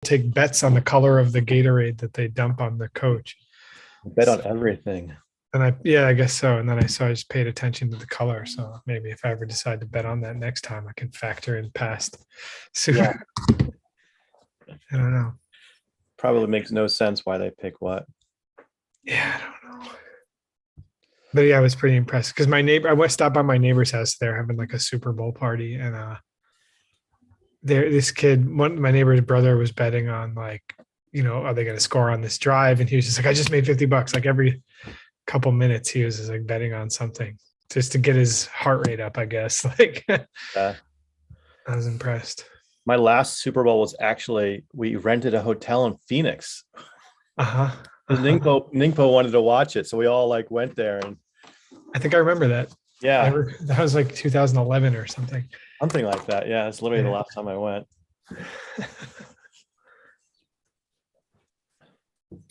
take bets on the color of the Gatorade that they dump on the coach. Bet on everything. And I guess so. And then I just paid attention to the color. So maybe if I ever decide to bet on that next time, I can factor in past. Yeah. I don't know. Probably makes no sense why they pick what. Yeah, I don't know. But yeah, I was pretty impressed because I stopped by my neighbor's house. They're having like a Super Bowl party, and this kid, my neighbor's brother, was betting on like, are they going to score on this drive? And he was just like, I just made $50. Like every couple minutes, he was just like betting on something just to get his heart rate up, I guess. Like, I was impressed. My last Super Bowl was actually, we rented a hotel in Phoenix. Ningpo wanted to watch it, so we all like went there, and I think I remember that. Yeah, that was like 2011 or something. Something like that. Yeah, it's literally the last time I went.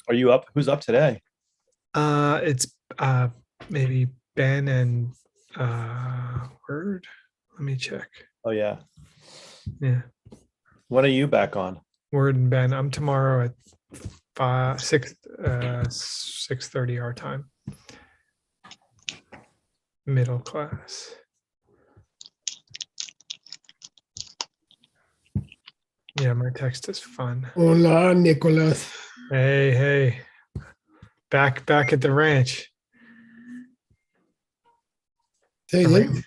Are you up? Who's up today? It's maybe Ben and Word. Let me check. Oh yeah. Yeah. When are you back on? Word and Ben. I'm tomorrow at 6:30 our time. Middle class. Yeah, my text is fun. Hola, Nicolas. Hey. Back at the ranch. Say again?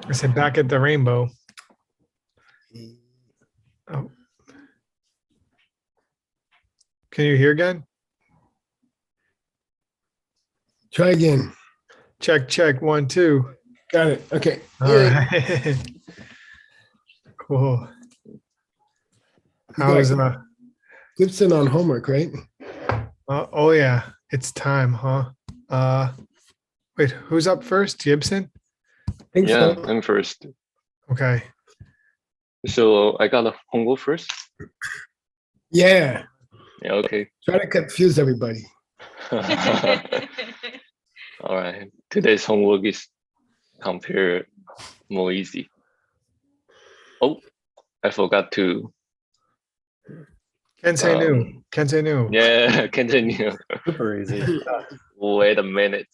I said back at the rainbow. Oh. Can you hear again? Try again. Check. 1, 2. Got it. Okay. All right. Cool. How's Gibson on homework, right? Oh yeah, it's time, huh? Wait, who's up first? Gibson? Yeah, so. I'm first. Okay. So I got a homework first? Yeah. Yeah, okay. Try to confuse everybody. All right. Today's homework is compared more easy. Oh, I forgot to. Can't say new. Yeah, continue. Super easy. Wait a minute.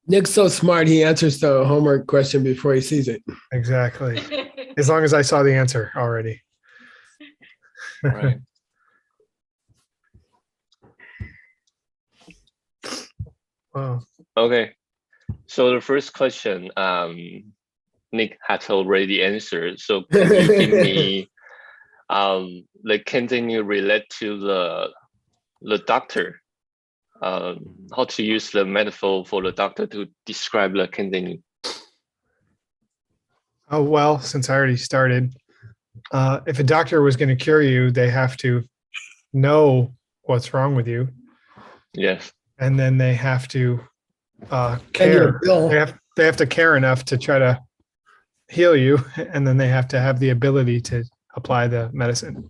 Nick's so smart, he answers the homework question before he sees it. Exactly. As long as I saw the answer already. Right. Wow. Okay. So the first question, Nick has already answered. So can you give me the continue relate to the doctor? How to use the metaphor for the doctor to describe the continue? Oh well, since I already started, if a doctor was going to cure you, they have to know what's wrong with you. Yes. And then they have to care. They have to care enough to try to heal you, and then they have to have the ability to apply the medicine.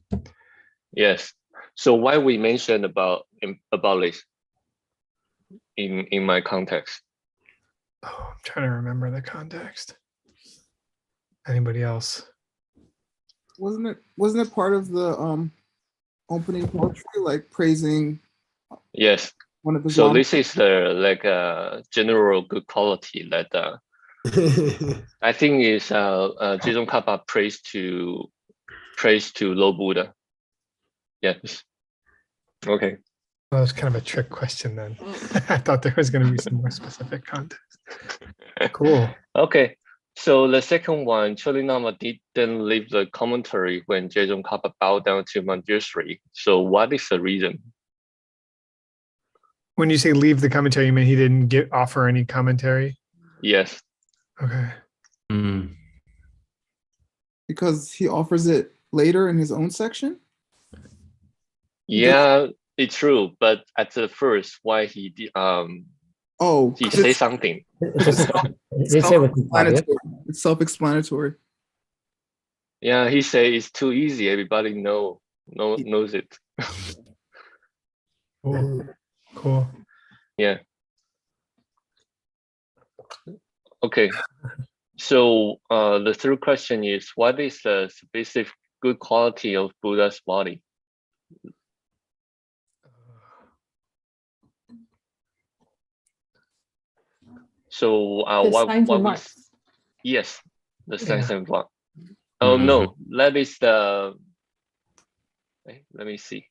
Yes. So why we mentioned about this in my context? Oh, I'm trying to remember the context. Anybody else? Wasn't it part of the opening poetry, like praising? Yes. One of the so this is the general good quality that I think is Jason Kappa praise to Lord Buddha. Yes. Okay. Well, that was kind of a trick question then. I thought there was going to be some more specific context. Cool. Okay. So the second one, Cholinama didn't leave the commentary when Jason Kappa bowed down to Manjushri. So what is the reason? When you say leave the commentary, you mean he didn't offer any commentary? Yes. Okay. Because he offers it later in his own section? Yeah, it's true. But at the first, why he did he say something? It's self-explanatory. Yeah, he say it's too easy. Everybody knows it. Cool. Yeah. Okay. So the third question is, what is the specific good quality of Buddha's body? So The signs and we marks. yes, the signs Yeah. and marks. Oh Mhm. no, that is the. Let me see.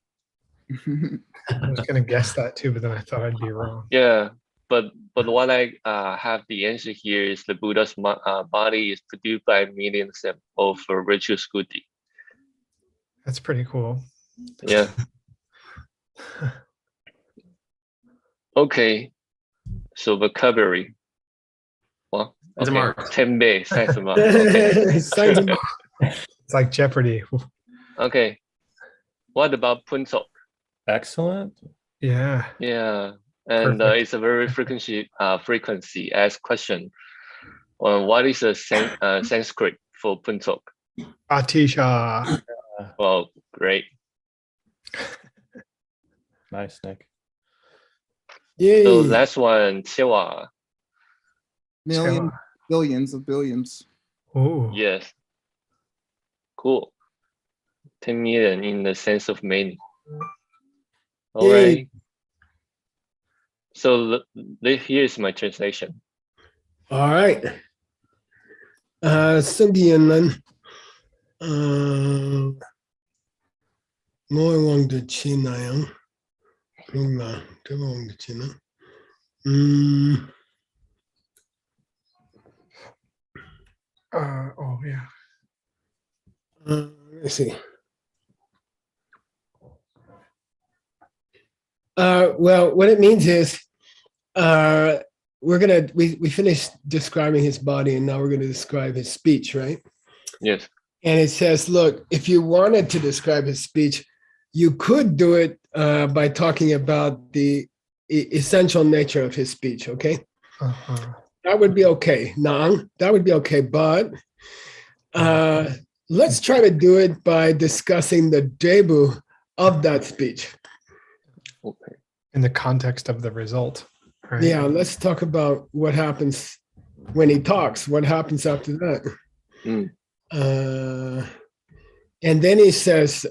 I was gonna guess that too, but then I thought I'd be wrong. Yeah, but what I have the answer here is the Buddha's body is produced by millions of ritual skuti. That's pretty cool. Yeah. Okay. So vocabulary. Well, Signs and okay. marks. 10 base, signs and marks. Okay. Signs and It's like Jeopardy. Okay. What about puntok? Excellent. Yeah. Yeah. And Perfect. it's a very frequency asked question. What is a Sanskrit for puntok? Atisha. Well, great. Nice, Nick. Yay. So last one, chewa. Millions, billions of billions. Oh. Yes. Cool. 10 million in the sense of many. All Yay. right. So here's my translation. All right. Sungian Moi Wang de Chinayang. Prima, Wang de China. Oh yeah. Let's see. Well, what it means is we finished describing his body and now we're going to describe his speech, right? Yes. And it says, look, if you wanted to describe his speech, you could do it by talking about the essential nature of his speech, okay? Uh-huh. That would be okay. Nang, that would be okay. But let's try to do it by discussing the debut of that speech. Okay. In the context of the result. Right? Yeah, let's talk about what happens when he talks. What happens after that? Mm. And then he says,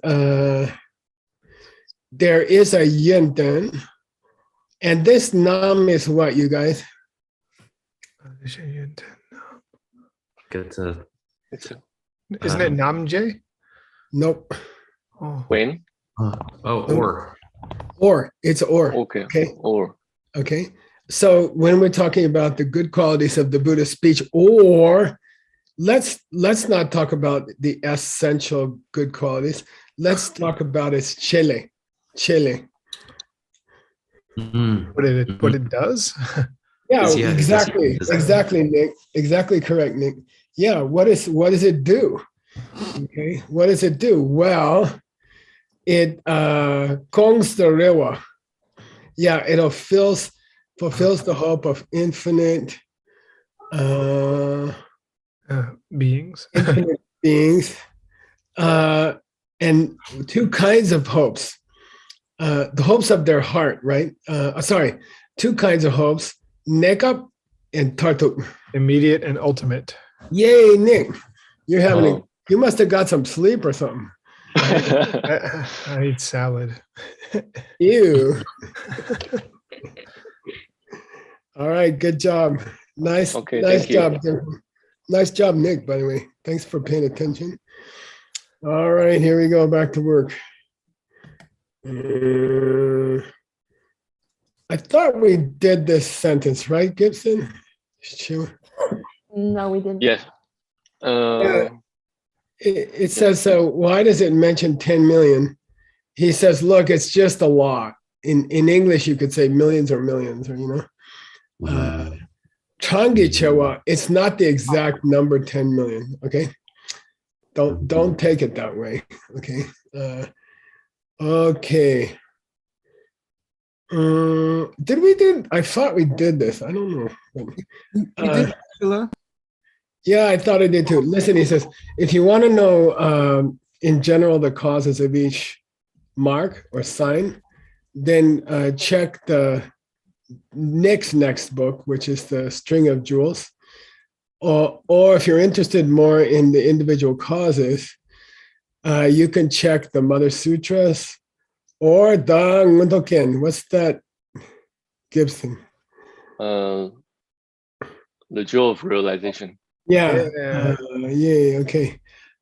there is a yenten. And this nam is what, you guys? Isn't Get to It's a it Namje? Nope. Oh. when? Or, it's or. Okay. Okay. Or. Okay. So when we're talking about the good qualities of the Buddha's speech, or let's not talk about the essential good qualities. Let's talk about its chile. What it does? Yeah, Yeah, exactly. Exactly, Nick. Exactly correct, Nick. Yeah, what does it do? Okay, what does it do? Well, it kongs the rewa. Yeah, it fulfills the hope of infinite Beings. infinite beings, and two kinds of hopes. The hopes of their heart, right? Two kinds of hopes, nekap and tartuk. Immediate and ultimate. Yay, Nick. You're having Oh. you must have got some sleep or something. I eat salad. Ew. All right, good job. Nice, Okay, nice thank you. job. Nice job, Nick, by the way. Thanks for paying attention. All right, here we go, back to work. I thought we did this sentence, right, Gibson? Sure. No, we didn't. Yes. It says, so why does it mention 10 million? He says, look, it's just a lot. In English, you could say millions or millions, or, Changi Chewa, it's not the exact number 10 million, okay? Don't take it that way, okay? Okay. I thought we did this. I don't know. You did, Sheila? Yeah, I thought I did too. Listen, he says, if you want to know in general the causes of each mark or sign, then check the next book, which is the String of Jewels, or if you're interested more in the individual causes, you can check the Mother Sutras or Da Nguntoken. What's that, Gibson? The Jewel of Realization. Yeah. Yeah. Okay.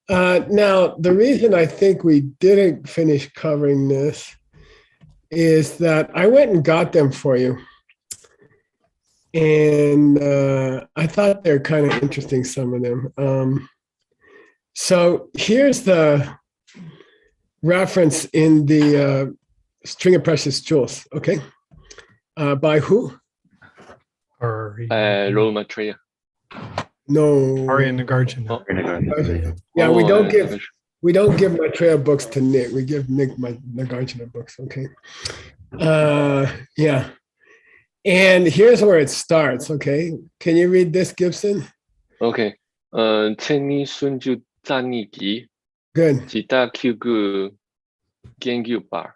Now, the reason I think we didn't finish covering this is that I went and got them for you. And I thought they're kind of interesting, some of them. So here's the reference in the String of Precious Jewels, okay? By who? Or Roma Treya. No. Arian Nagarjuna. Yeah, we Oh, don't give Maitreya books to Nick. We give Nick my Nagarjuna books, okay? Yeah. And here's where it starts, okay? Can you read this, Gibson? Okay. Tenni Sunju Zanigi Good. Jita Kyugu Gengyu Bar.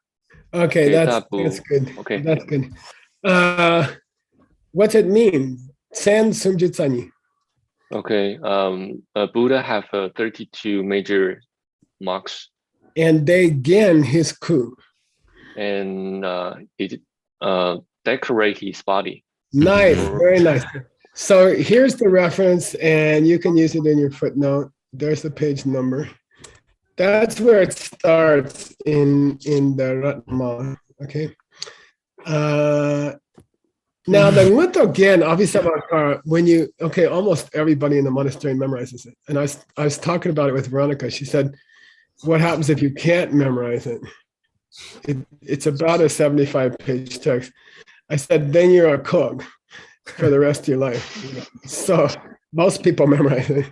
Okay, that's good. Okay. That's good. What's it mean? San Sumjitsani. Okay. Buddha have 32 major marks. And they gain his ku. And it decorate his body. Nice, very nice. So here's the reference, and you can use it in your footnote. There's the page number. That's where it starts in the Ratma. Okay. Now the Nguto again, Avisamakara, almost everybody in the monastery memorizes it. And I was talking about it with Veronica. She said, what happens if you can't memorize it? It's about a 75-page text. I said, then you're a cog for the rest of your life. So most people memorize it.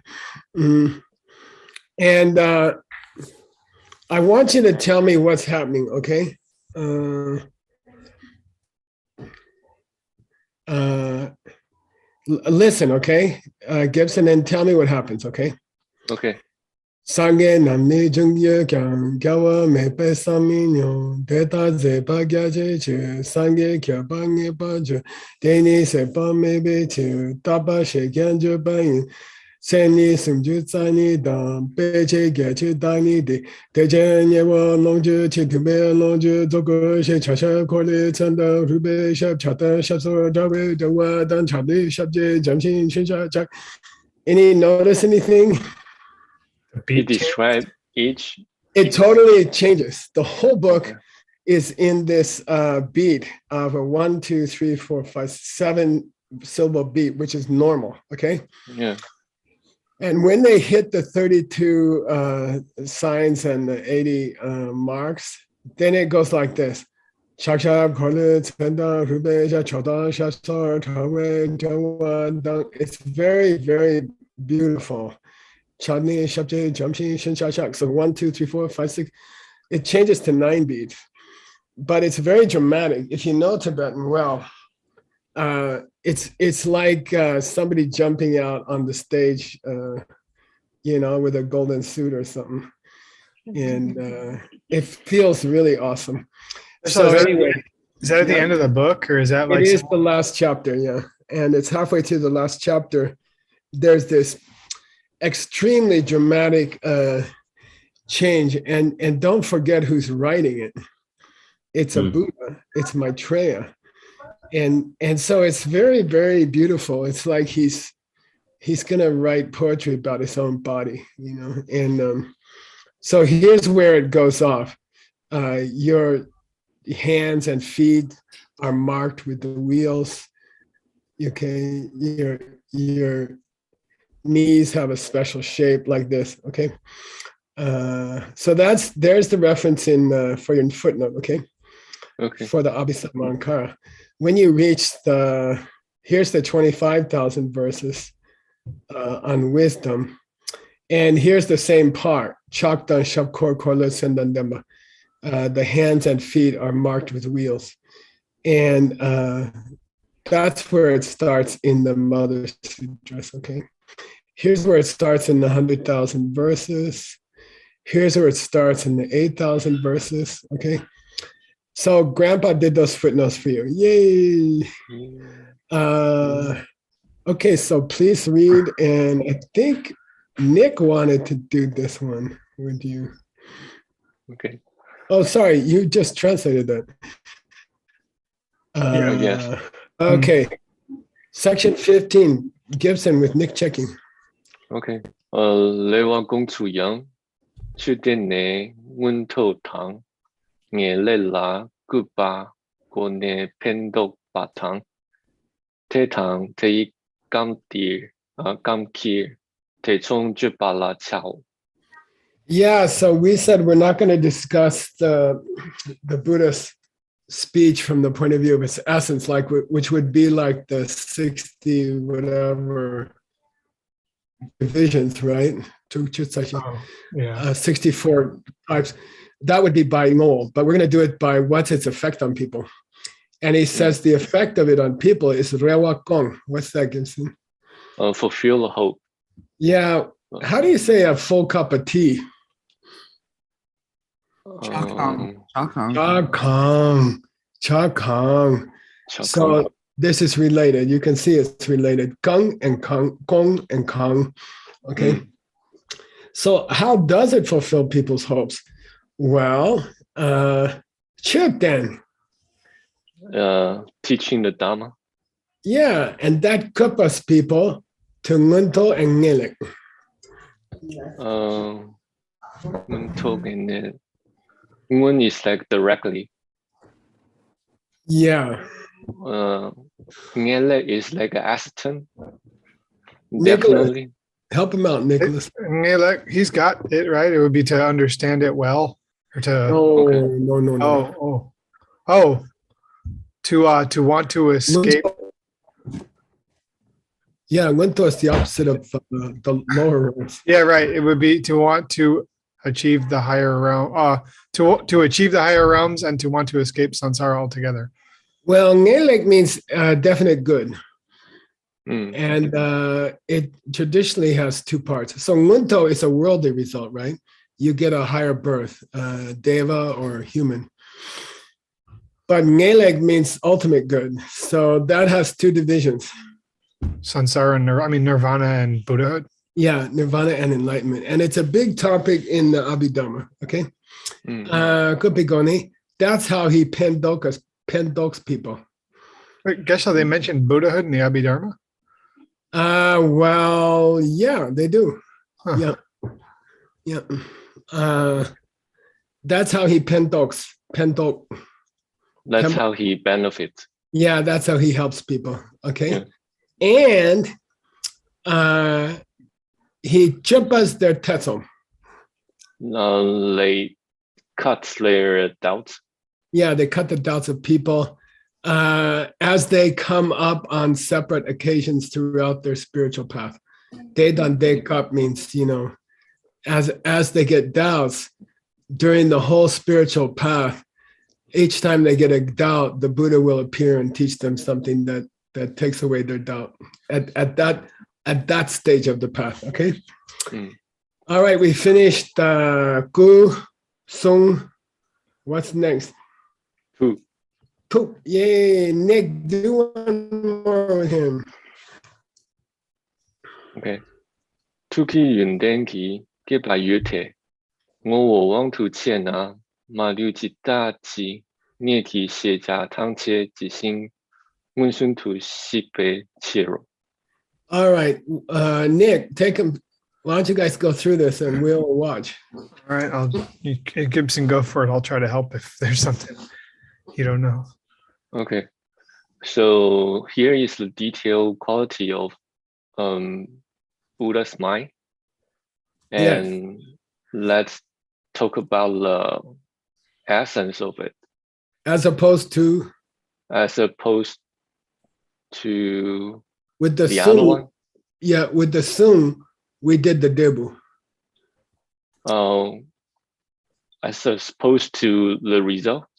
And I want you to tell me what's happening, okay? Listen, okay? Gibson, and tell me what happens, okay? Okay. Sangye namni jungye kyang gyawa mepe saminyo deta zepa gyaje che sangye kya bange bajo deni sepa mebe che taba she gyanjo bayin seni sumju tsani dang peche gyache dani de deje nyewa longju che tube longju zogo she chasha kole tsanda rube shab chata shabso dawe dawa dan chade shabje jamshin shinsha chak. Any notice anything? It describes each. It totally changes. The whole book is in this beat of a 1, 2, 3, 4, 5, 7 syllable beat, which is normal. Okay. Yeah. And when they hit the 32 signs and the 80 marks, then it goes like this. It's very, very beautiful. Chadni, Shabje, Jamshi, Shin Shashak. So 1, 2, 3, 4, 5, 6. It changes to 9 beats, but it's very dramatic. If you know Tibetan well, it's like somebody jumping out on the stage, with a golden suit or something, and it feels really awesome. So anyway, is that at the end of the book, or is that like? It is the last chapter, yeah, and it's halfway through the last chapter. There's this extremely dramatic change, and don't forget who's writing it. It's a Buddha. It's Maitreya, and so it's very, very beautiful. It's like he's gonna write poetry about his own body, And so here's where it goes off. Your hands and feet are marked with the wheels. Okay, your knees have a special shape like this, okay? So there's the reference in for your footnote, okay? Okay. For the Abhisamankara. When you reach here's the 25,000 verses on wisdom, and here's the same part. Chakdan Shabkor Korla Sendandema. The hands and feet are marked with wheels. And that's where it starts in the Mother Sutras, okay? Here's where it starts in the 100,000 verses. Here's where it starts in the 8,000 verses, okay? So Grandpa did those footnotes for you, yay! Okay, so please read. And I think Nick wanted to do this one. Would you? Okay. Oh, sorry, you just translated that. Yes. Okay, section 15, Gibson with Nick checking. Okay. 你話公主人出啲你溫頭糖，我嚟拿個把個你偏到白糖，睇糖睇甘啲甘氣，睇衝住把辣炒。 Yeah, so we said we're not going to discuss the Buddhist speech from the point of view of its essence, like which would be like the 60 whatever divisions, right? Yeah. 64 types. That would be by Noel, but we're going to do it by what's its effect on people. And he says the effect of it on people is rewa kong. What's that, Gibson? Fulfill hope. Yeah. How do you say a full cup of tea? Chakang. Chakang. So this is related. You can see it's related. Gong and Kang. Okay. So how does it fulfill people's hopes? Well, Chip then. Teaching the Dharma. Yeah, and that couples people to Ngunto and Ngilik. One is like directly. Yeah. Ngele is like an assistant. Nicholas. Definitely. Help him out, Nicholas. He's got it right. It would be to understand it well, or to No. to want to escape. Yeah, Ngunto is the opposite of the lower ones. Yeah, right. It would be to want to achieve the higher realm, to achieve the higher realms, and to want to escape samsara altogether. Well, Ngelek means definite good. And it traditionally has two parts. So Ngunto is a worldly result, right? You get a higher birth, deva or human. But Ngelek means ultimate good. So that has two divisions. Samsara and nirvana and Buddhahood. Yeah, nirvana and enlightenment. And it's a big topic in the Abhidharma, okay? Kupigoni, that's how he pendoks people. Wait, Geshe, they mentioned Buddhahood in the Abhidharma? Well, yeah, they do. Huh. Yeah. That's how he pendok. That's how he benefits. Yeah, that's how he helps people. Okay. Yeah. And he chupas their tetzel. They cut their doubts. Yeah, they cut the doubts of people as they come up on separate occasions throughout their spiritual path. Dedan dekap means, as they get doubts during the whole spiritual path, each time they get a doubt, the Buddha will appear and teach them something that takes away their doubt at that stage of the path. Okay. All right, we finished Gu, Sung. What's next? Tu. Yay, Nick, do one more with him. Okay. Tuki yundenki kipa yute. Ngo wang tu chiena ma liu ji da ji nie ki xie jia tang qie ji xing mun shun tu xi bei qiro. All right, Nick, take him. Why don't you guys go through this and we'll watch. All right, Gibson, go for it. I'll try to help if there's something you don't know. Okay. So here is the detailed quality of Buddha's mind. And let's talk about the essence of it. As opposed to with the other one? Yeah, with the Sung, we did the Debu. As opposed to the result?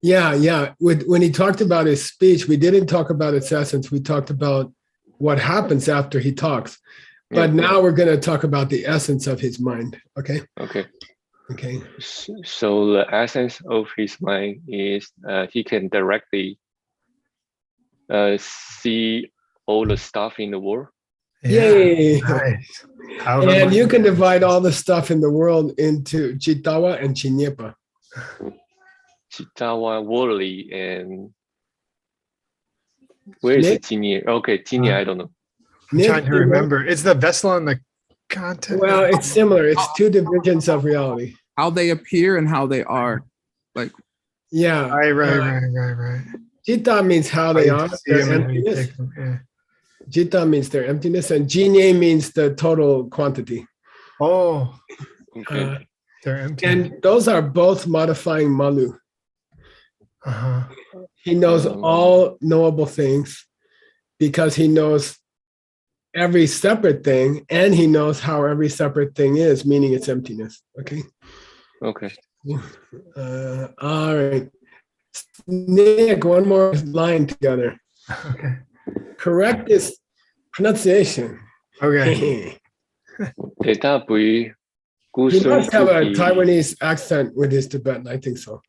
Yeah. When he talked about his speech, we didn't talk about its essence. We talked about what happens after he talks. But now we're going to talk about the essence of his mind. Okay. So the essence of his mind is he can directly see all the stuff in the world. Yay. Nice. However And much- you can divide all the stuff in the world into Chitawa and Chiniepa. Chitawa, worldly, and where is Nick? it? Tini? Okay, Tini, I don't know. I'm Nick, trying to you know? remember. It's the vessel on the content. Well, it's similar. It's two divisions of reality. How they appear and how they are. Like, Yeah. Right. Jita means how How they you are, see their them and how you emptiness. take them, yeah. Jita means their emptiness, and Jinye means the total quantity. Oh, Okay. they're empty. And those are both modifying Malu. Uh-huh. He knows Um, all knowable things because he knows every separate thing, and he knows how every separate thing is, meaning its emptiness. Okay. okay. All right. Nick, one more line together. Okay. Correct this pronunciation. Okay. 대답의 He must have a 구순투기. Taiwanese accent with his Tibetan. I think so.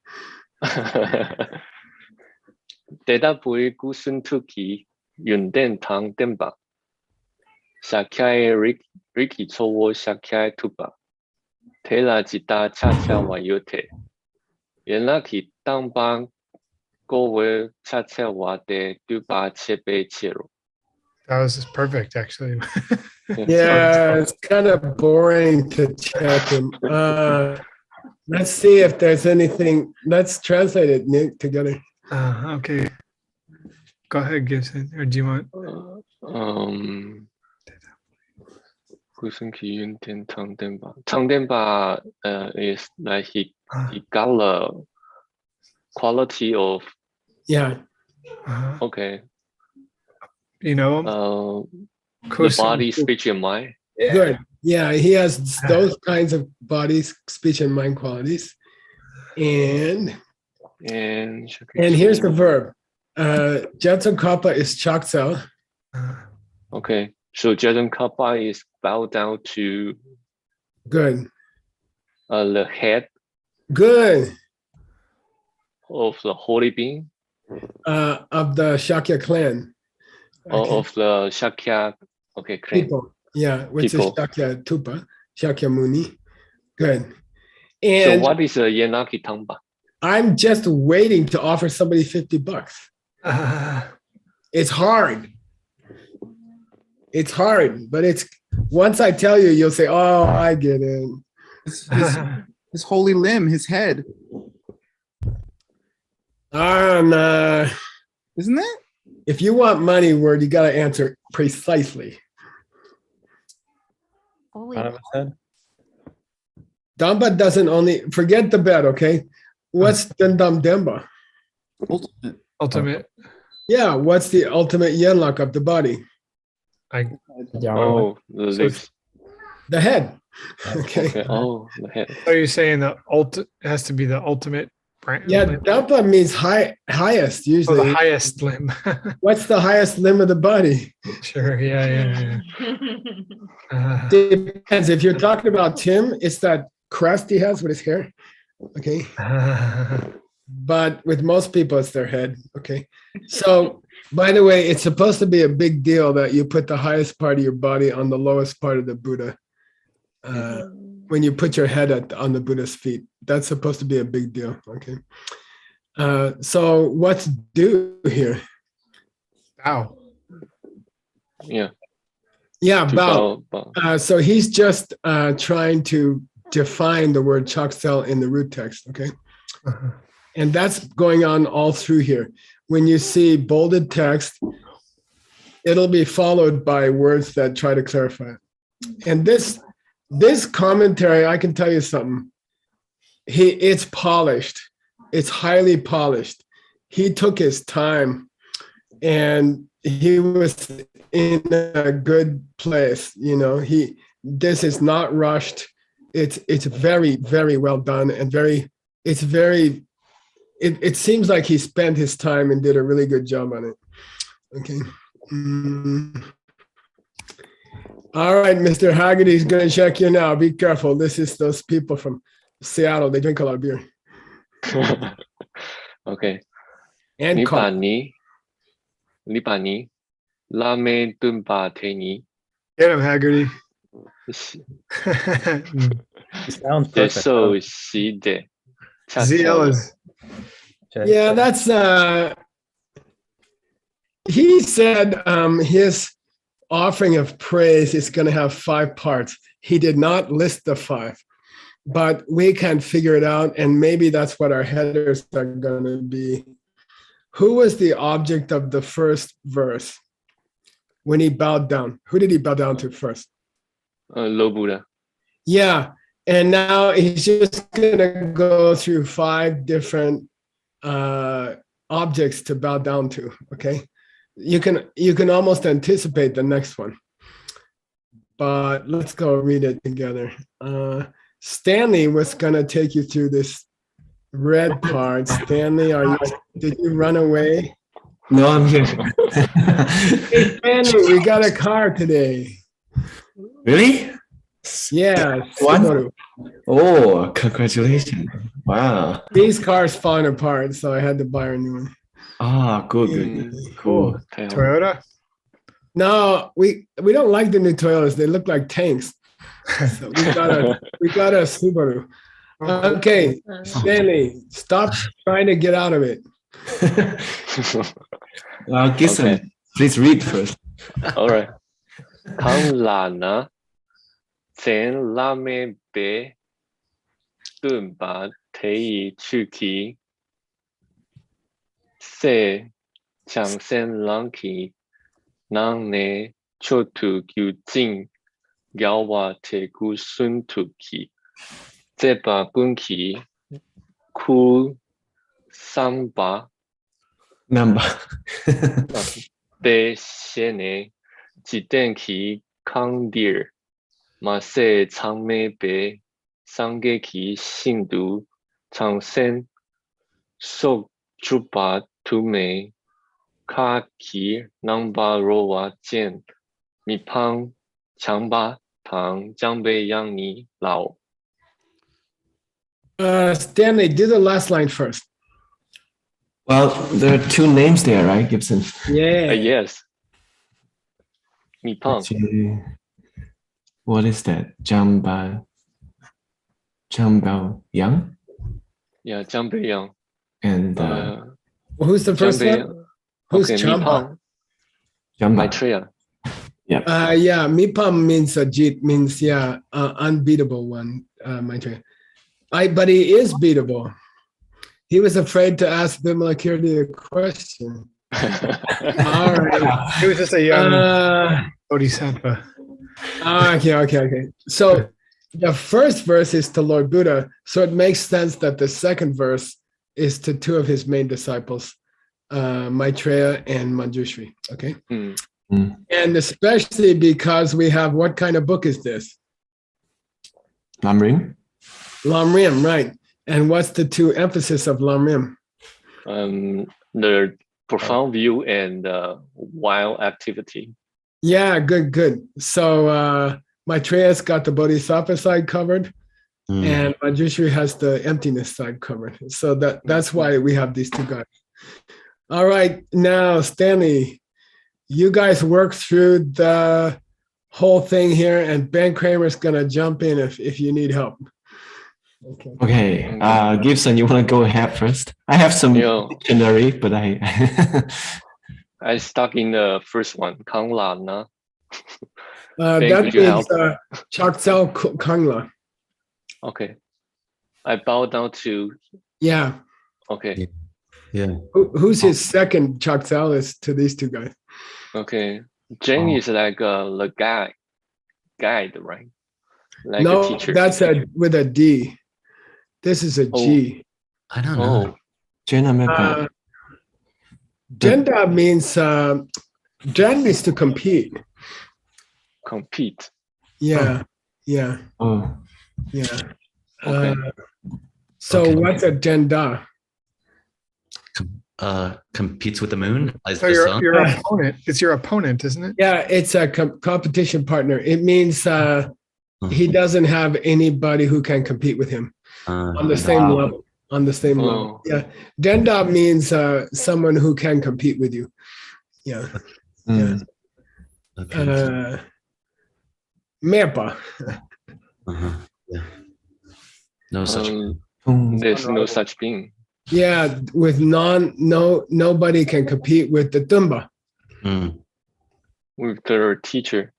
대답의 구순투기 윤덴탕 덴바. 샤캬의 리키 초워 샤캬의 투바. 테라지다 차차와 요테. 연락이 땅방 고월 차차와 대 두바 체베 치로. That was perfect, actually. Yeah, it's kind of boring to check him. Let's see if there's anything. Let's translate it, Nick, together. Okay. Go ahead, Gibson. Or do you want? 무슨 기운 된 장덴바. 장덴바 is like he got the quality of Yeah. okay. You know him? The body, speech, and mind. Good. Yeah, he has those kinds of body, speech, and mind qualities. And here's the verb. Jetsun Kappa is Chaksel. Okay, so Jetsun Kappa is bow down to Good. the head Good. of the holy being Of the Shakya clan. of the Shakya. Okay, clan. People. Yeah, which People. is Shakya Tupa, Shakya Muni. Good. So And what is a Yenaki Tamba? I'm just waiting to offer somebody $50. It's hard. It's hard, but it's once I tell you, you'll say, "Oh, I get it." his holy limb, his head, Nah. isn't it? If you want money, word, you got to answer precisely. Holy Out of his head? Damba doesn't only forget the bed, okay? What's Dendam Demba? Ultimate. Ultimate. Yeah, what's the ultimate yenlok of the body? Oh, the So lips. The head. Okay. Okay. Oh, the head. Are you saying the has to be the ultimate brand? Yeah, limb? Dampa means highest Oh, usually. the highest limb. What's the highest limb of the body? Sure. Yeah. Depends. If you're talking about Tim, it's that crest he has with his hair. Okay. But with most people, it's their head. Okay. So, by the way, it's supposed to be a big deal that you put the highest part of your body on the lowest part of the Buddha. When you put your head on the Buddha's feet, that's supposed to be a big deal. Okay. So, what's due here? Wow. Yeah. Yeah, to bow. bow. So he's just trying to define the word chaksel in the root text. Okay. And that's going on all through here. When you see bolded text, it'll be followed by words that try to clarify it. And this commentary, I can tell you something. It's polished. It's highly polished. He took his time and he was in a good place. You know, this is not rushed. It's very, very well done and it seems like he spent his time and did a really good job on it. Okay. All right, Mr. Haggerty's going to check you now. Be careful. This is those people from Seattle. They drink a lot of beer. Okay. And coffee. 리바니 라멘 뜸바 테니. Get him, Haggerty. It sounds perfect. 제소 시대. ZL is Yeah, that's he said his offering of praise is going to have 5 parts. He did not list the 5, but we can figure it out, and maybe that's what our headers are going to be. Who was the object of the first verse when he bowed down? Who did he bow down to first? Lord Buddha. Yeah, and now he's just going to go through 5 different objects to bow down to. Okay, you can almost anticipate the next one, but let's go read it together. Stanley was going to take you through this red part. Stanley, did you run away? No, I'm here. Hey, Stanley, we got a car today. Really? Yeah, What? Subaru. Oh, congratulations. Wow. These cars falling apart, so I had to buy a new one. Ah, good. Cool. Toyota. No, we don't like the new Toyotas. They look like tanks. So we got a Subaru. Okay, Stanley, stop trying to get out of it. Gibson, Okay. please read first. All right. 강라나 젠 라메 베 뜸바 테이 추키 세 장센 랑키 낭네 초투 규징 야와 테구 순투키 제바 분키 쿠 상바 Number. 대신에 지den키 강딜 마세 장매배 상계기 신두 장센 속 주바 두메 카키 남바로와 젠 미팡 장바 당 장배양니 라오. Stanley, do the last line first. Well, there are 2 names there, right, Gibson? Yeah. Yes. 미팡. Actually, what is that? Jambao Yang? Yeah, 장배양. And Who's the first one? Who's Okay, Chamba? 미팡. Jamba. Maitreya. Yeah, Mipam means Ajit, means unbeatable one, Maitreya. But he is beatable. He was afraid to ask Vimalakirti a question. All right. He was just a young Bodhisattva. Okay. So the first verse is to Lord Buddha. So it makes sense that the second verse is to 2 of his main disciples, Maitreya and Manjushri. Okay. And especially because we have, what kind of book is this? Lamrim? Lamrim, right. And what's the 2 emphasis of Lamrim? The profound view and wild activity. Yeah, good. So Maitreya's got the Bodhisattva side covered, and Manjushri has the emptiness side covered. So that's why we have these 2 guys. All right, now Stanley, you guys work through the whole thing here, and Ben Kramer's gonna jump in if you need help. Okay. Gibson, you want to go ahead first? I have some dictionary, but I stuck in the first one. 강라나. That could you means help? Chaktsal Kangla. Okay. I bow down to. Yeah. Okay. yeah. Who's his second Chaktsal is to these 2 guys? Okay. Chang is like the guide, right? Like a No, teacher. that's with a D. This is a G. I don't know. Oh, Jena Genda means Gen means to compete. compete. Yeah. Oh, Okay. So Okay. what's a genda? Competes with the moon. Is So the your sun? your opponent. It's your opponent, isn't it? Yeah, it's a competition partner. It means he doesn't have anybody who can compete with him on the same level. On the same level. Yeah. Genda means someone who can compete with you. Yeah. mm. uh, Mepa. Yeah. No such. There's no such being. Yeah, with nobody can compete with the Tumba. With their teacher.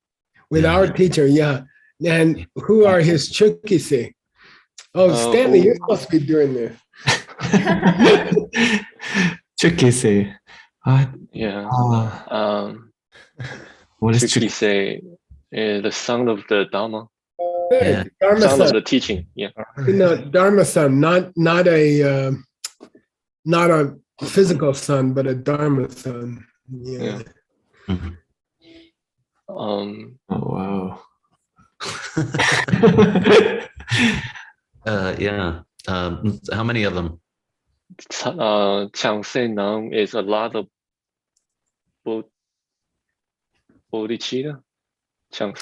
With our teacher, yeah. And who are his chukise? Oh, Stanley, you're supposed to be doing this. Chukise. Yeah. What is chukise? The son of the Dharma. Yeah. Dharma son son. of the teaching. Yeah. Dharma son, not a physical son, but a Dharma son. Yeah. Oh wow. Yeah. How many of them? Chang is a lot of bodhicitta. Chang.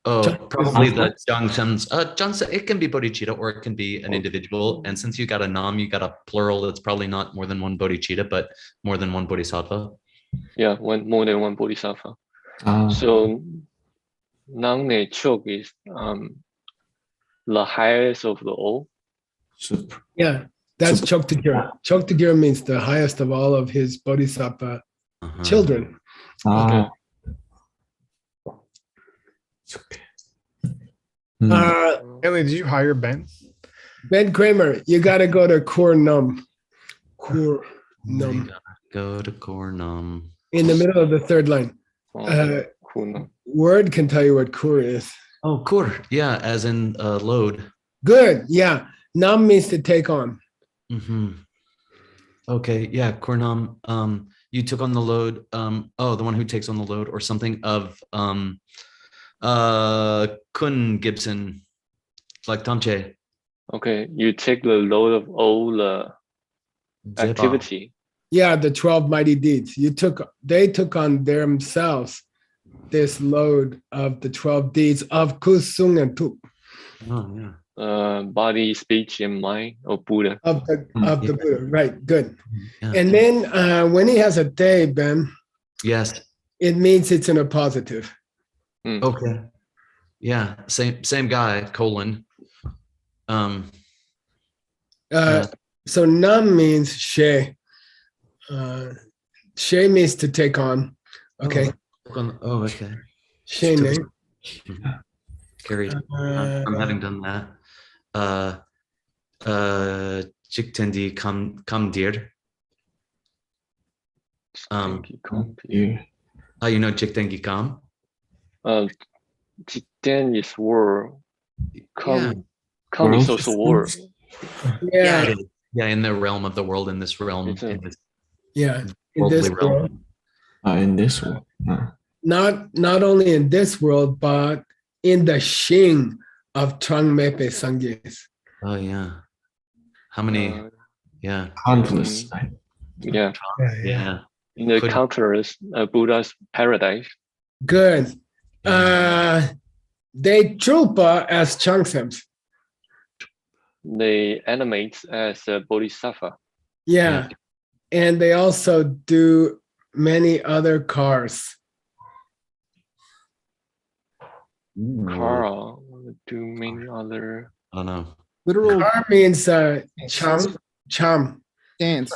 Oh, probably the Jiangshan's. It can be bodhicitta or it can be an individual. And since you got a nam, you got a plural. That's probably not more than one bodhicitta, but more than one bodhisattva. Yeah, more than one bodhisattva. So Nang Ne Chok is the highest of the all. Super. Yeah, that's Choktagyur. Choktagyur means the highest of all of his bodhisattva children. Stanley, did you hire Ben? Ben Kramer, you got to go to Kur Num. Kur Num. Go to Kur Num. In the middle of the third line. Word can tell you what Kur is. Oh, Kur. Yeah, as in load. Good. Yeah. Nam means to take on. Okay. Yeah. Kur Num. You took on the load. The one who takes on the load or something of Kun Gibson, like Tamche. Okay, you take the load of all the activity. Yeah, the 12 mighty deeds. They took on themselves this load of the 12 deeds of Kusung and Tu. Oh yeah. Body, speech, and mind of Buddha. Of the Buddha. Right. Good. Yeah. And then when he has a day, Ben. Yes. It means it's in a positive. Okay. Yeah. Same guy, colon. So nam means she. She means to take on. Okay. Okay. She name. Carried. I'm having done that. Jiktendi kam dir. You know Jiktengi kam? Jikten is word. Come is also word. Yeah. Yeah, in the realm of the world, in this realm. In this world. In this world. Not only in this world, but in the Xing of Chang Mepe Sangyes. Oh yeah. How many? Countless. Yeah. In the countless Buddha's paradise. Good. They trupa as Changsems. They animate as a bodhisattva. Yeah. And they also do many other cars. Car do many other. I don't know. Literal car means cham. Dance.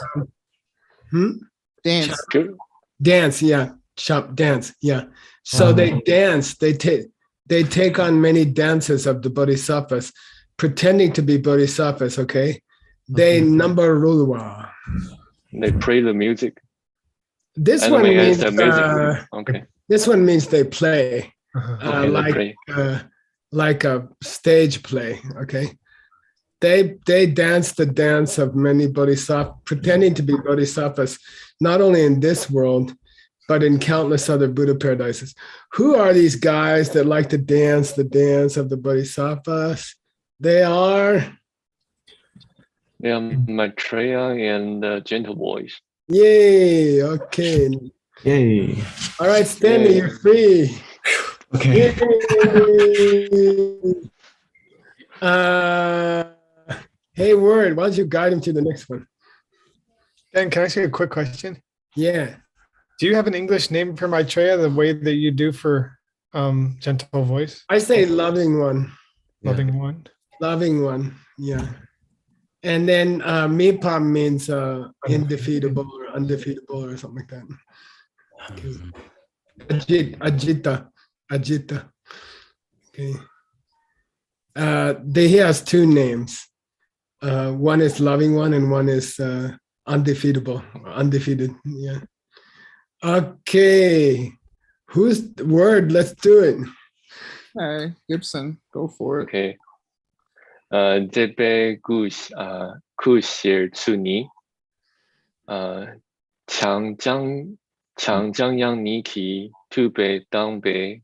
Dance. Good. Dance, yeah. Cham dance, yeah. So they dance. They take on many dances of the bodhisattvas, pretending to be bodhisattvas. Okay. They number rulwa. They play the music. This one means the music. Okay. This one means they play. Play. Like a stage play. Okay. They dance the dance of many bodhisattvas, pretending to be bodhisattvas, not only in this world, but in countless other Buddha paradises. Who are these guys that like to dance the dance of the bodhisattvas? They are Maitreya and Gentle Boys. Yay! Okay. Yay! All right, Stanley, you're free. Okay. Hey, Word, why don't you guide him to the next one? Ben, can I ask you a quick question? Yeah. Do you have an English name for Maitreya the way that you do for gentle voice? I say loving one. Loving one. Loving one. Yeah. And then Mipa means indefeatable or undefeatable or something like that. Okay. Ajita. Okay. He has two names. One is loving one and one is undefeated. Yeah. Okay. Who's the word? Let's do it. Okay, Gibson, go for it. Okay. 这杯故事出你强将让你去土杯当杯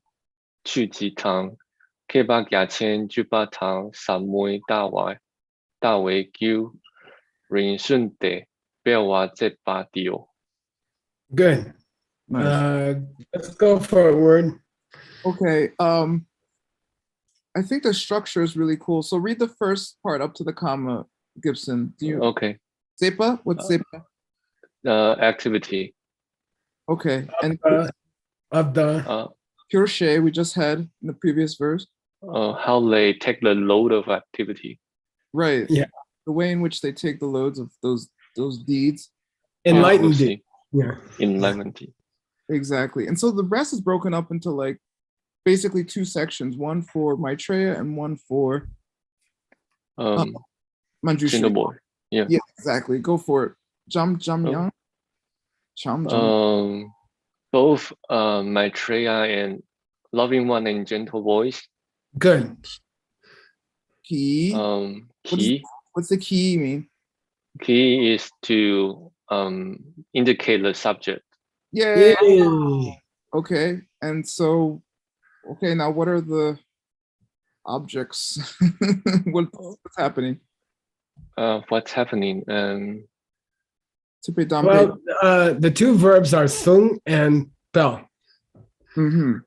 去鸡汤，K 把价钱就把汤三枚大围叫人顺地，不要话这把丢。 Good. Nice. Let's go for a word. Okay. I think the structure is really cool. So read the first part up to the comma, Gibson. Do you? Okay. Zepa? What's Zepa? Activity. Okay. And Of the pure shay we just had in the previous verse. How they take the load of activity. Right. Yeah. The way in which they take the loads of those deeds. enlightened. We'll see. Yeah. Enlightenment. Exactly. And so the rest is broken up into like basically two sections, one for Maitreya and one for Manjushri. Gentle boy. Yeah. Yeah, exactly. Go for it. Jam yang. Cham. Both Maitreya and loving one and gentle voice. Good. Key. Key. What's the key mean? Key is to indicate the subject. Yeah. Yay. Okay. And so, okay, now what are the objects? What's happening? What's happening? Well, the two verbs are sung and bell. Mm-hmm.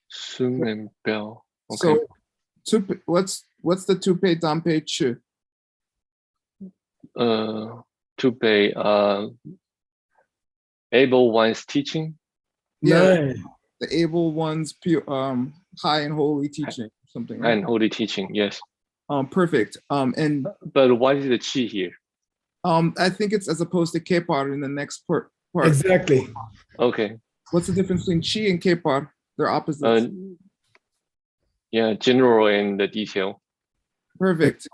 Sung and bell. Okay. So, what's the tupe dampe chu? To pay able one's teaching. Yeah, Nice. the able one's high and holy teaching, something. Right? And holy teaching, yes. Perfect. And but why is the chi here? I think it's as opposed to kepar in the next part. Exactly. Okay. What's the difference between chi and kepar? They're opposites. Yeah, general and the detail. Perfect.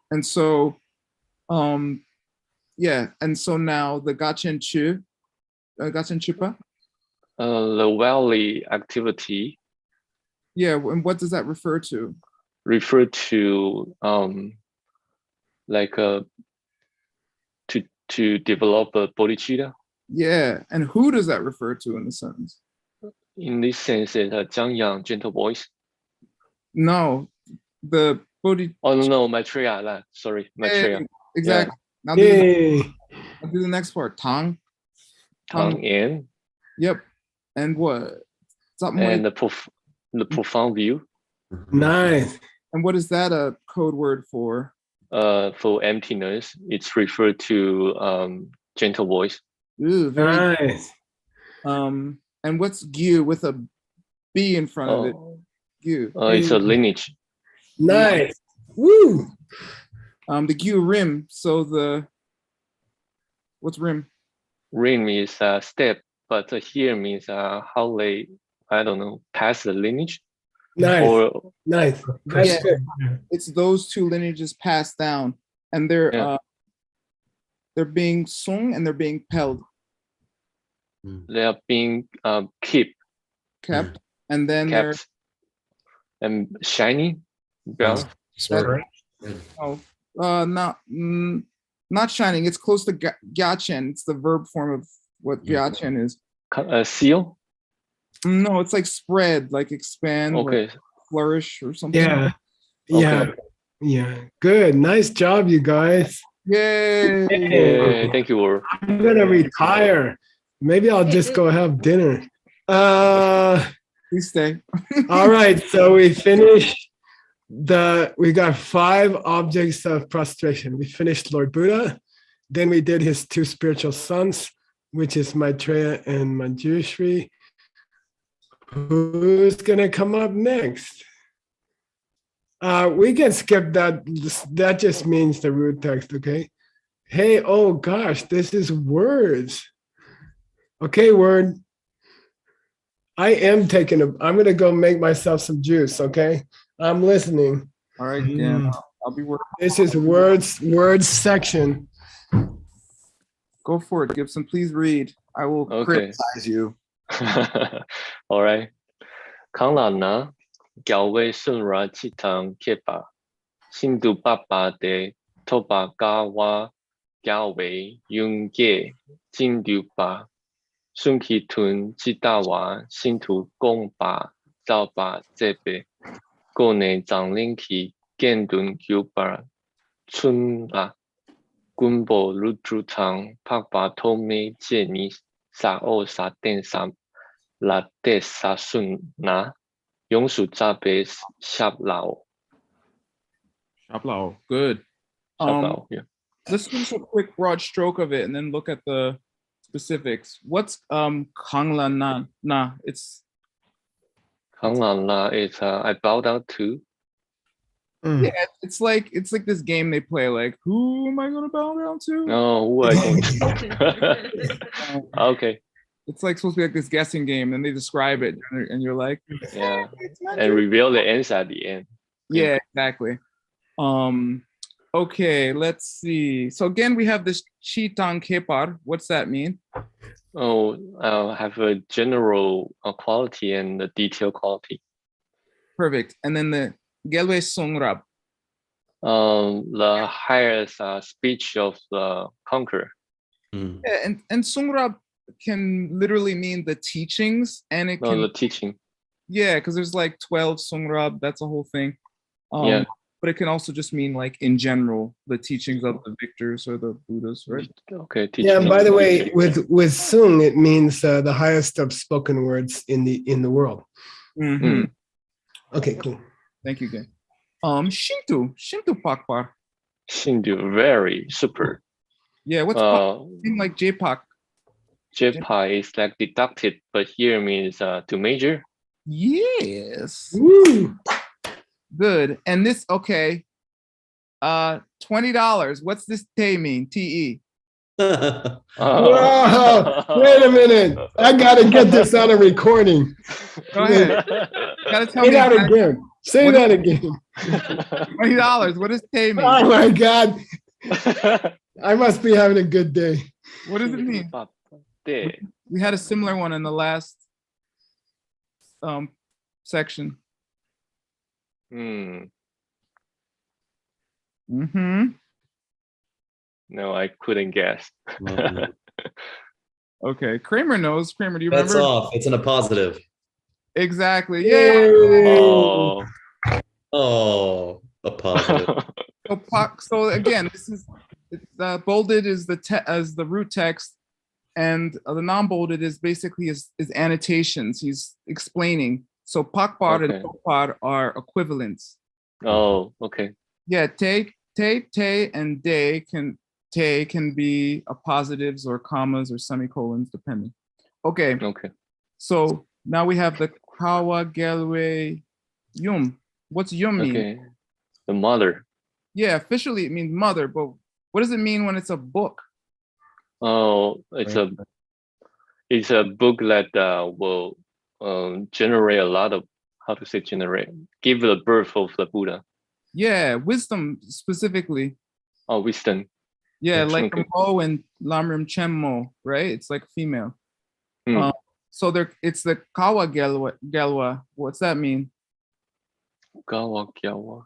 And so, yeah, and so now the gachen chupa. The valley activity. Yeah, and what does that refer to? Refer to like to develop a bodhicitta. Yeah, and who does that refer to in the sentence? In this sense, it's a Zhang Yang gentle voice. No, the bodhi. Oh no, Maitreya. Sorry, Maitreya. Hey, exactly. Yeah. Now do the next part. Tang. Tang and. Yep. And what? And the profound view. Nice. And what is that a code word for? For emptiness, it's referred to gentle voice. Ooh, very nice. And what's Gyu with a B in front of it? Gyu. It's a lineage. Nice. Woo. The Gyu rim. So what's rim? Rim is a step, but here means how they, I don't know, pass the lineage. Nice. Or, nice. Yeah, it's those two lineages passed down, and they're being sung and they're being pelled. They are being kept, and then kept, and shiny, brown. Not shining. It's close to gachen. It's the verb form of what gachen is. Seal. No, it's like spread, like expand, okay, like flourish or something. Yeah, yeah, okay. Yeah. Good, nice job, you guys. Yay! Yeah, thank you. I'm gonna retire. Maybe I'll just go have dinner. Please stay. All right, so we finished we got 5 objects of prostration. We finished Lord Buddha, then we did his 2 spiritual sons, which is Maitreya and Manjushri. Who's gonna come up next? We can skip that. That just means the root text, okay? Hey, oh gosh, this is words. Okay, word. I am I'm gonna go make myself some juice, okay? I'm listening. All right, Dan. I'll be working. This is words section. Go for it, Gibson. Please read. I will criticize you. All right. 강라나 겨웨 순라 치탕 케바 신두 빠빠 데 토바가와 겨웨 윤게 진두바 순키툰 지다와 신투 공바 자바 제베 고네 장링키 겐둔 규바 춘라 군보 루트탕 팍바 토메 제니 사오 사텐삼 라떼 사순나 용수 자베 샵라오. Shaplao. Good. 샵라오. Yeah. Let's do a quick broad stroke of it and then look at the specifics. What's Kangla na? It's 강란라 is I bow down to. yeah, it's like this game they play, like, who am I gonna bow down to? No, who I don't. Okay. It's like supposed to be like this guessing game, and they describe it, and you're like, Yeah, and reveal the answer at the end. yeah, exactly. Okay, let's see. So again, we have this Chitang Kepar. What's that mean? Oh, have a general quality and the detail quality. Perfect. And then the Gelwe Songrab. The highest speech of the conqueror. Yeah, and Songrab can literally mean the teachings, and it can the teaching. yeah, because there's like 12 Songrab. That's a whole thing. Yeah. But it can also just mean like in general the teachings of the victors or the Buddhas, right? Okay. Yeah, and by the way, with Sung, it means the highest of spoken words in the world. Mm-hmm. Okay, cool. Thank you, again. Shintu Pakpar. Shindu, very super. Yeah, what's like J-Pak? J-Pi is like deducted, but here means to major. Yes. Woo! Good. And this, okay. $20. What's this Te mean? T-E. Wow, wait a minute. I gotta get this on a recording. Go ahead. Gotta tell Say me that again. Say that again. $20. What does Te mean? Oh my God. I must be having a good day. What does it mean? We had a similar one in the last section. Mm-hmm. No, I couldn't guess. Okay, Kramer knows. Kramer, do you That's remember? off. It's in a positive. Exactly. Yay! Oh, A positive. So again, this is bolded is the root text, and the non-bolded is basically his annotations. He's explaining. So pakpar and topar are equivalents. Oh, okay. Yeah, te, and de can be a positives or commas or semicolons, depending. Okay. Okay. So now we have the kawa gelwe yum. What's yum mean? Okay. The mother. Yeah, officially it means mother, but what does it mean when it's a book? Oh, it's a book that will generate a lot of, how to say generate, give the birth of the Buddha. Yeah, wisdom specifically. Oh, wisdom. Yeah, like Okay. Mo and Lamrim Chenmo, right? It's like female. So it's the Kawa Gelwa. What's that mean? Gawa Gyawa.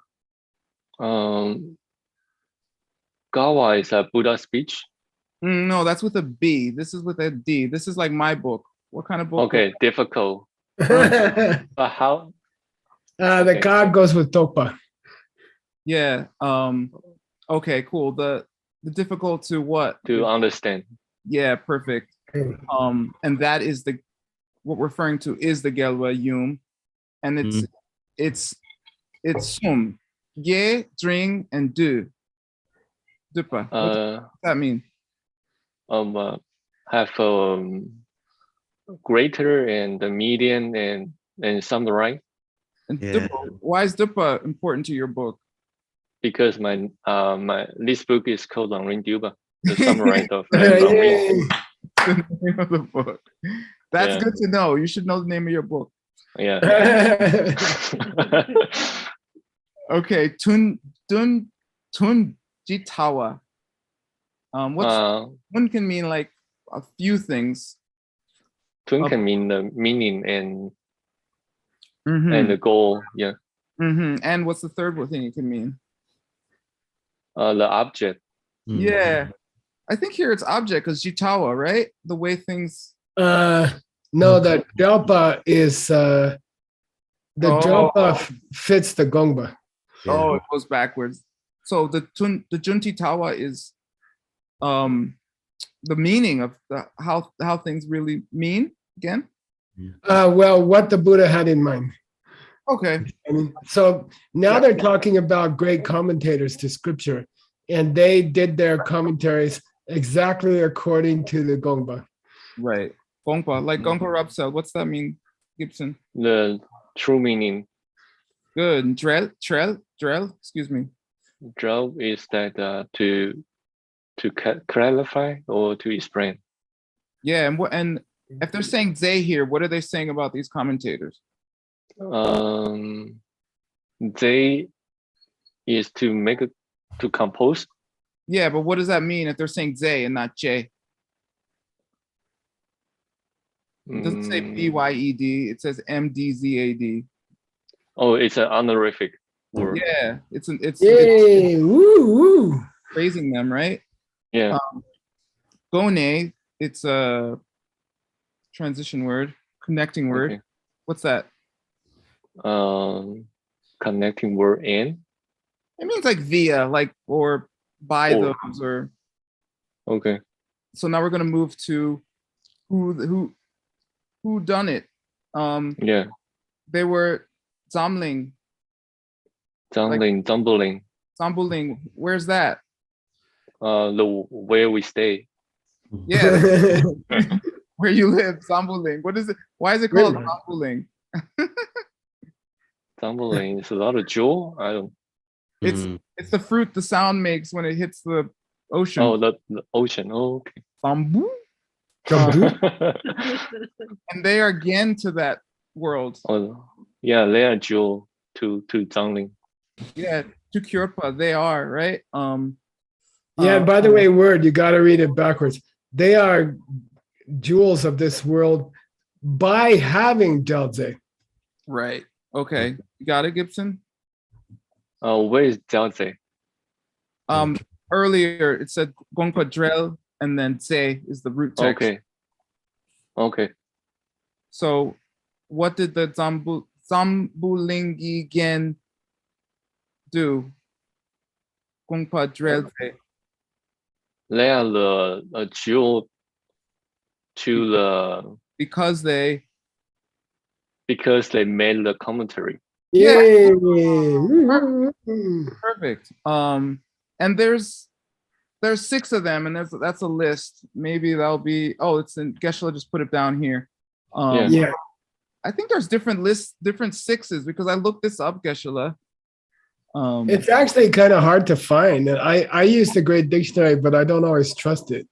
Gawa is a Buddha speech. No, that's with a B. This is with a D. This is like my book. What kind of book? Okay, difficult. The But how? card goes with Topa. Yeah. Okay, cool. The difficult to what? To understand. Yeah, perfect. And that is what we're referring to is the Gelwa Yum. And it's sum. Ye, drink, and do. Dupa. What does that mean? have greater and the median and some right. And Yeah. why is Dupa important to your book? Because my this book is called Langren Duba, the summary of Langren. Yay. The name of the book. That's Yeah. good to know. You should know the name of your book. Yeah. Okay, Tun Jitawa. What's Tun can mean like a few things. Tun can mean the meaning and Mhm. the goal. Yeah. And what's the third thing it can mean? The object. Yeah, I think here it's object because Jitawa, right? The way things. No, the Drapa is the Drapa fits the Gongba. Oh, it goes backwards. So the Junti Tawa is the meaning of how things really mean again. Well, what the Buddha had in mind. Okay. I mean, so now Yeah. they're talking about great commentators to scripture, and they did their commentaries exactly according to the Gongba. Right. Gongpa, like Gongpa Rapsel. What's that mean, Gibson? The true meaning. Good. Drell. Excuse me. Draw is that to clarify or to explain. Yeah, and if they're saying they here, what are they saying about these commentators? They is to compose. Yeah, but what does that mean if they're saying they and not J? It doesn't say BYED. It says MDZAD. Oh, it's an honorific word. Yeah, it's Yay! Woo woo! praising them, right? Yeah. Gone, it's a transition word, connecting word. Okay. What's that? Connecting word and. It means like via, like or by Or. those, or. Okay. So now we're gonna move to who done it. Yeah. They were Zamling. Dumbling. Zambuling. Where's that? The where we stay. Yeah. Where you live, Zambuling. What is it? Why is it called Zambuling? Dumbling is a lot of jewel. I don't. It's the fruit the sound makes when it hits the ocean. Oh, the ocean. Oh, okay. Bamboo. And they are again to that world. Oh, yeah, they are jewel to Zhangling. Yeah, to Kyorpa, they are, right? Yeah, and by the way, word, you got to read it backwards. They are jewels of this world by having Jiaozhe. Right. Okay. You got it, Gibson? Where is Jiaozhe? Earlier it said Gongpa Drel and then Ze is the root text. Okay. So what did the Zambulingi Gen do? Gongpa Drel Ze. They are the jewel to the because they made the commentary. Yay! Perfect. And there's 6 of them, and that's a list. Maybe that'll be it's in Geshe just put it down here. Yeah. I think there's different lists, different 6s because I looked this up, Geshe. It's actually kind of hard to find. And I use the Great Dictionary, but I don't always trust it.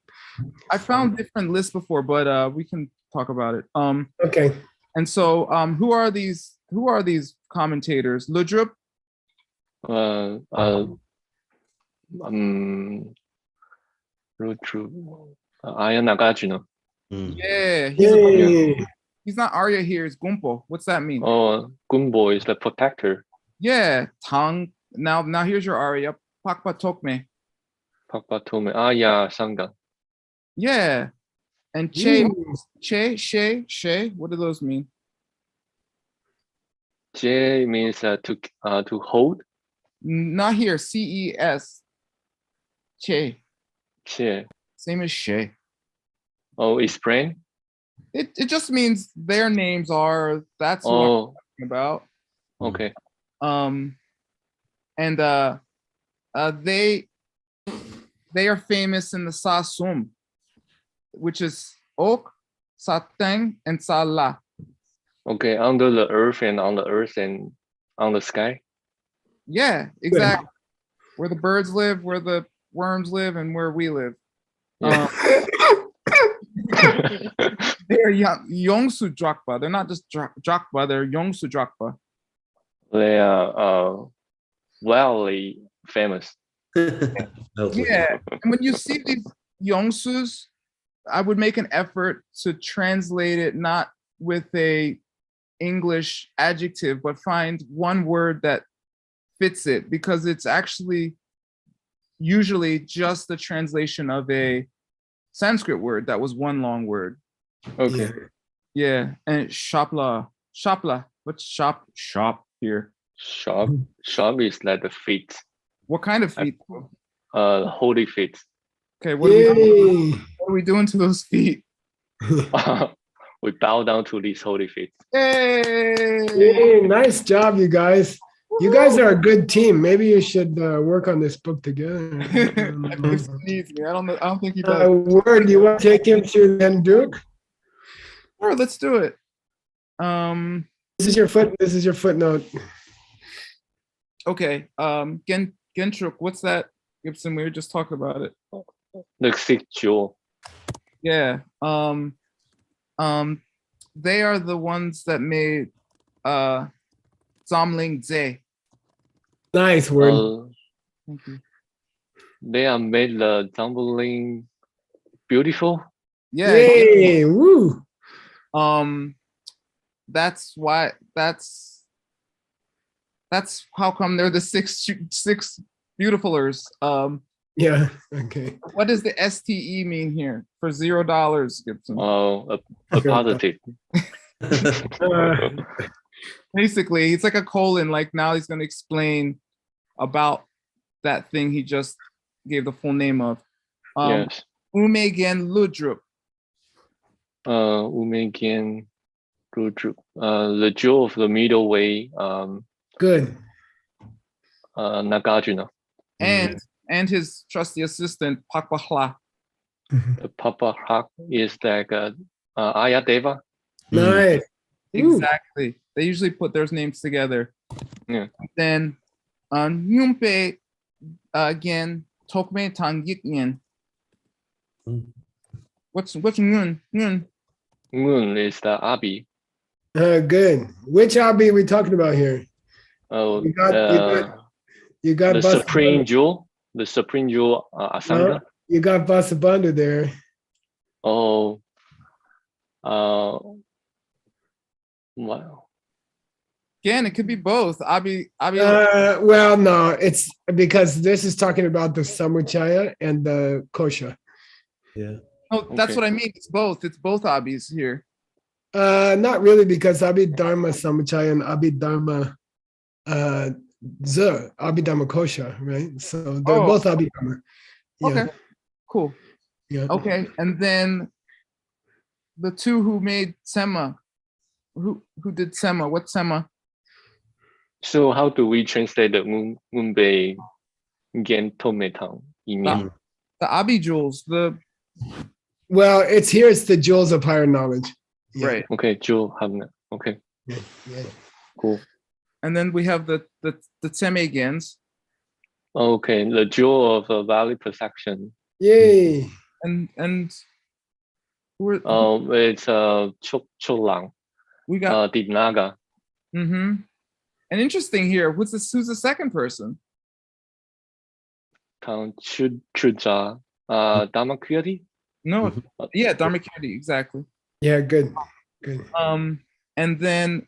I found different lists before, but we can talk about it. Okay. And so who are these commentators? Ludrup? Aya Nagarjuna. Yeah, he's not Arya here, it's Gumpo. What's that mean? Oh, Gunbo is the protector. Yeah, Tang. Now here's your Arya. Pakpa Tokme. Pakpa Tome. Yeah, Sangha. Yeah. And She, what do those mean? Che means to hold. Not here, CES. Che. Che. Same as She. Oh, explain? It just means their names are, that's what I'm talking about. Okay. And they are famous in the Sasum. which is ok, sateng, and sala. Okay, under the earth and on the earth and on the sky. Yeah, exactly. Where the birds live, where the worms live, and where we live. Yeah. They're Yongsu Drakpa. They're not just Drakpa, they're Yongsu Drakpa. They are wildly famous. Yeah, and when you see these Yongsus, I would make an effort to translate it not with a English adjective, but find one word that fits it, because it's actually usually just the translation of a Sanskrit word that was one long word. Okay. Yeah, and shapla. What's shop here? Shop is like the feet. What kind of feet? Holy feet. Okay, what are we doing to those feet? We bow down to these holy feet. Yay! Yay, nice job, you guys. You guys are a good team. Maybe you should work on this book together. Gibson needs me. I don't think he does. Word, you want to take him through Duke? Sure, let's do it. This is your footnote. Okay. Gentruk, what's that? Gibson, we were just talking about it. The sixth jewel. Yeah. They are the ones that made Zamling Ze. Nice word. Thank you. They are made the tumbling beautiful. Yeah. Yay! Woo! That's why. That's how come they're the six beautifulers. Yeah. Okay. What does the STE mean here for $0, Gibson? Oh, a positive. Basically, it's like a colon. Like now he's going to explain about that thing he just gave the full name of. Yes. Umegen Ludrup. Umegen Ludrup. The jewel of the middle way. Good. Nagarjuna. And his trusty assistant Pakpahla. The Pakpahla is like Ayadeva. Nice. Exactly. They usually put their names together. Yeah. Then Nyumpe again Tokme Tangyiknyen. What's Ngun? Moon is the Abi. Good. Which Abi are we talking about here? Oh, you got the Supreme Jewel. The Supreme Jewel Asanga. You got Vasubandhu there. Oh. Wow. Again, it could be both. Abi. Well, no, it's because this is talking about the Samuchaya and the Kosha. Yeah. Oh, that's what I mean. It's both. It's both Abis here. Not really, because Abhidharma Samuchaya and Abhidharma Abhidharma Kosha, right? So they're both Abhidharma. Yeah. Okay. Cool. Yeah. Okay, and then the two who made Sema. Who did Sema? What's Sema? So how do we translate the Moonbei Gen Tometang? The Abi jewels. Well, it's the jewels of higher knowledge. Yeah. Right. Okay, jewel Hamna. Okay. Yeah. Cool. And then we have the Tsemegens. Okay, the jewel of valley perception. Yay. And it's Cholang. We got Didnaga. Mm-hmm. And interesting here, who's the second person? Chuja. Dharmakirti? No, yeah, Dharmakirti, exactly. Yeah, good. And then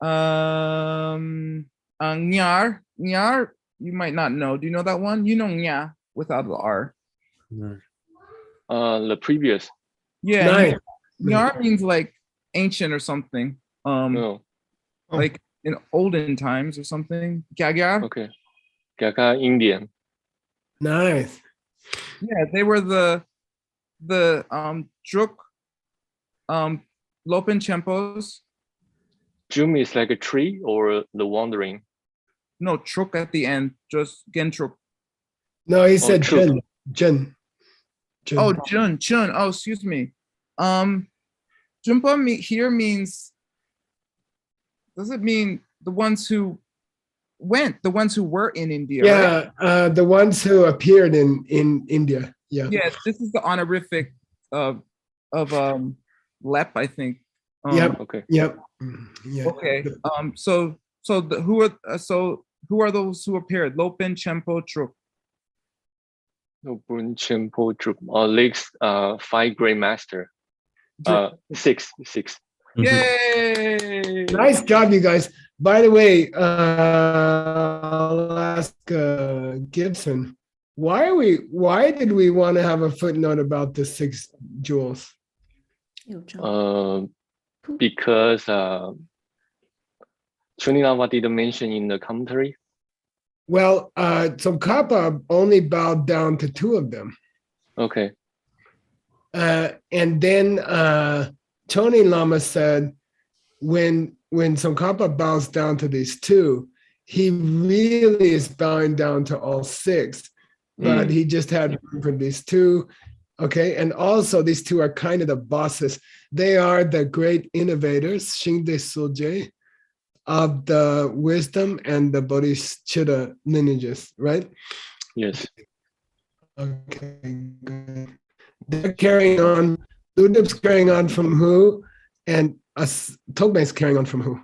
Nyar, you might not know. Do you know that one? You know Nya without the R. The previous. Yeah. Nice. Nyar means like ancient or something. No. Like in olden times or something. Gyagyar. Okay. Gyagyar Indian. Nice. Yeah, they were the Druk Lopen Chempos. Jum is like a tree or the wandering? No, Truk at the end, just Gentruk. No, he said Truk. Jun. Oh, Jun. Oh, excuse me. Junpa here means, does it mean the ones who went, the ones who were in India, right? Yeah, the ones who appeared in India. Yeah. Yeah, this is the honorific of Lep, I think. Yep. Okay. Yep. Yeah. Okay. So who are those who appeared? Lopen, Chempo, Truk. No, Brun Chimpo Drup. League's 5 grade master. Six. Yay! Nice job, you guys. By the way, I'll ask Gibson, why did we want to have a footnote about the 6 jewels? Because Chunilava didn't mention in the commentary. Well, Tsongkhapa only bowed down to 2 of them. Okay. And then Tony Lama said, when Tsongkhapa bows down to these 2, he really is bowing down to all 6, but he just had room for these 2. Okay, and also these 2 are kind of the bosses. They are the great innovators, Shingde Suje, of the wisdom and the Bodhicitta lineages, right? Yes. Okay, good. They're carrying on. Ludup's carrying on from who? And Togme's carrying on from who?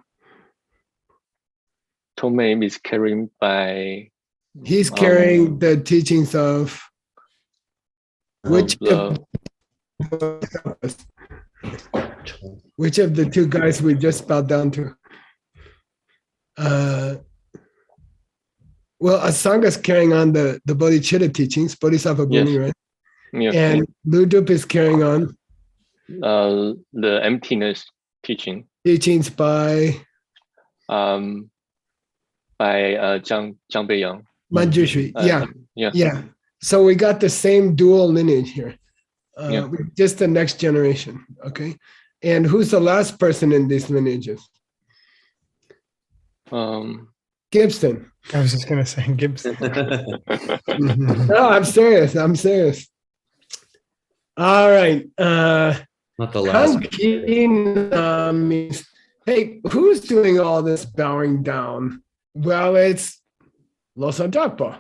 Tomei is carried by. He's carrying the teachings of which of the 2 guys we just bowed down to? Well, Asanga's carrying on the Bodhicitta teachings, Bodhisattva Buni, right? Yeah. And Ludup is carrying on The emptiness teaching. teachings by Zhang Beiyang. Manjushri. Yeah. Yeah. So we got the same dual lineage here. Yeah. Just the next generation. Okay. And who's the last person in these lineages? Gibson. I was just gonna say Gibson. No, I'm serious. All right. Not the last. Means, hey, who's doing all this bowing down? Well, it's Losajapa.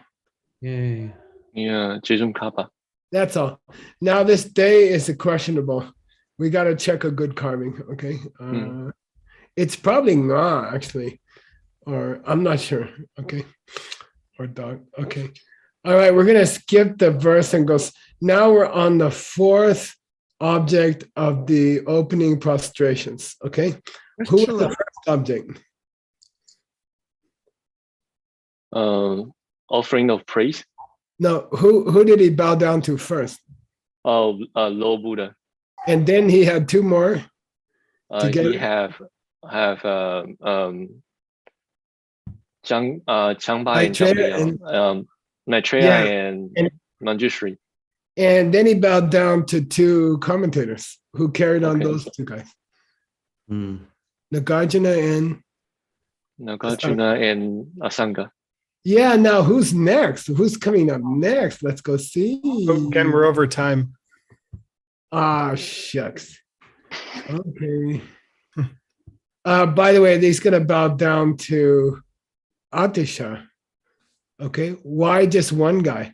Yay. Yeah, Jejum Kappa. That's all. Now this day is questionable. We got to check a good carving. Okay. It's probably Nga actually, or I'm not sure. Okay. Or dog. Okay. All right. We're gonna skip the verse and go. Now we're on the 4th object of the opening prostrations. Okay. Who was the first object? Offering of praise. No. Who did he bow down to first? Low Buddha. And then he had 2 more. He have Changbai and Maitreya and Manjushri. And then he bowed down to 2 commentators who carried on those 2 guys. Nagarjuna and Asanga. Yeah, now who's next? Who's coming up next? Let's go see. Again, we're over time. Ah, shucks. Okay. By the way, he's going to bow down to Atisha. Okay. Why just one guy?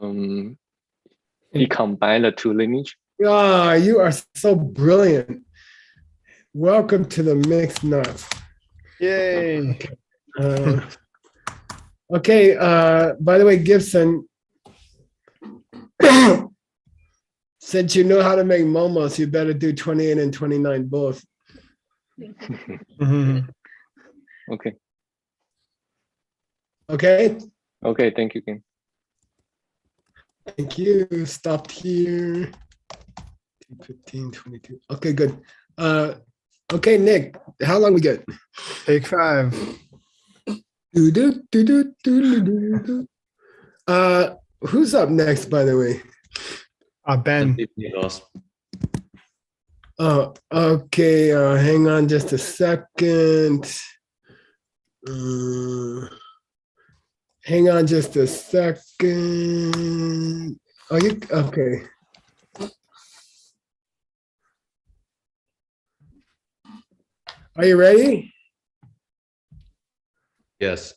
He combined the 2 lineage. Ah, you are so brilliant. Welcome to the mixed nuts. Yay. Okay. By the way, Gibson, since you know how to make momos, you better do 28 and 29 both. Okay. Okay. Okay. Thank you, King. Thank you. Stopped here. 15, 22. Okay, good. Okay, Nick, how long we get? Take 5. Who's up next, by the way? Ben. Oh, okay. Hang on just a second. Hang on just a second. Are you okay? Are you ready? Yes.